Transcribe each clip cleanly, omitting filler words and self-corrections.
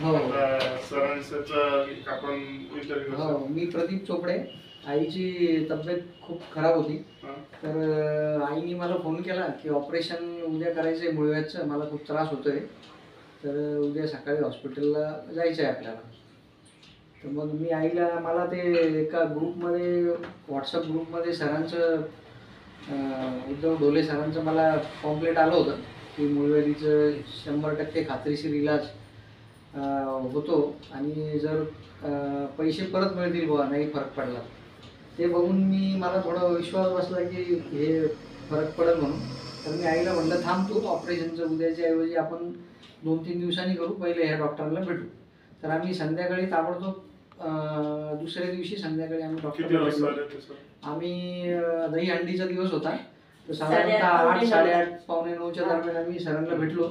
हो. सरांचा आपण इंटरव्ह्यू हो, मी प्रदीप चोपडे. आईची तब्येत खूप खराब होती. तर आईने मला फोन केला की ऑपरेशन उद्या करायचं आहे मुळव्याधचं, मला खूप त्रास होतोय, तर उद्या सकाळी हॉस्पिटलला जायचं आहे आपल्याला. तर मग मी आईला, मला ते एका ग्रुपमध्ये, व्हॉट्सअप ग्रुपमध्ये सरांचं, उद्धव ढोले सरांचं मला पॉम्पलेट आलं होतं की मुळव्याधीचं 100% खात्रीशीर इलाज होतो आणि जर पैसे परत मिळतील बुवा नाही फरक पडला. ते बघून मला थोडा विश्वास बसला की हे फरक पडेल म्हणून. तर मी आईला म्हटलं, थांब तू, ऑपरेशनचं उद्याच्या ऐवजी आपण 2-3 दिवसांनी करू, पहिले ह्या डॉक्टरला भेटू. तर आम्ही संध्याकाळी ताबडतोब दुसऱ्या दिवशी संध्याकाळी आम्ही डॉक्टरला भेटलो. आम्ही दहीहंडीचा दिवस होता, तर साधारणतः 8, 8:30, पावणे 9च्या दरम्यान आम्ही सरांना भेटलो.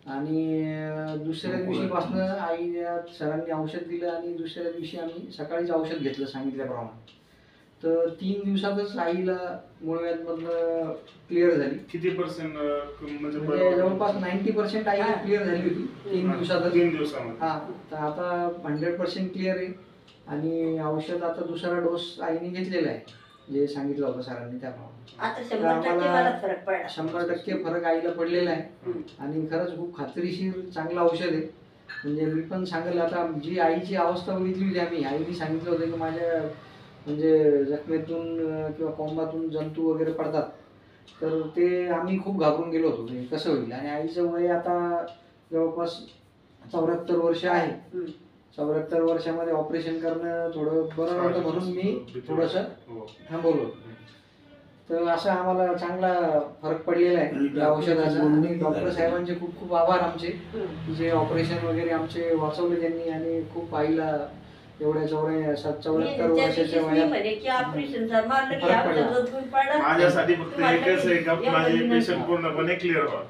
आणि दुसऱ्या दिवशीपासून आईला सरांनी औषध दिलं आणि दुसऱ्या दिवशी आम्ही सकाळीच औषध घेतलं सांगितल्याप्रमाणे. तर 3 दिवसातच आईला मुळव्याधमधनं क्लिअर झाली. किती पर्सेंट म्हणजे जवळपास 90% आई क्लिअर झाली होती 3 दिवसातच. 3 दिवसामध्ये. हां, तर आता 100% क्लिअर आहे. आणि औषध आता दुसरा डोस आईने घेतलेला आहे, जे सांगितलं होतं सरांनी त्याप्रमाणे. आता 100% मला फरक पडला. 100% फरक आईला पडलेला आहे आणि खरंच खूप खात्रीशीर चांगलं औषध आहे. म्हणजे मी पण सांगेल, आता जी आईची अवस्था बघितली होती आम्ही, आईने सांगितलं होतं की माझ्या म्हणजे जखमेतून किंवा कोंबातून जंतू वगैरे पडतात, तर ते आम्ही खूप घाबरून गेलो होतो की कसं होईल. आणि आईचं वय आता जवळपास 74 वर्ष आहे. 74 वर्षामध्ये ऑपरेशन करणं थोडं बरं नव्हतं म्हणून मी थोडंसं थांबवलं. तर असं आम्हाला चांगला फरक पडलेला आहे या औषधाचा. आणि डॉक्टर साहेबांचे खूप खूप आभार आमचे, की जे ऑपरेशन वगैरे आमचे वाचवले त्यांनी आणि खूप आईला एवढ्या 74 वर्षाच्या वयात माझ्यासाठी फक्त एकच आहे का माझे पेशंट पूर्णपणे क्लिअर व्हावं.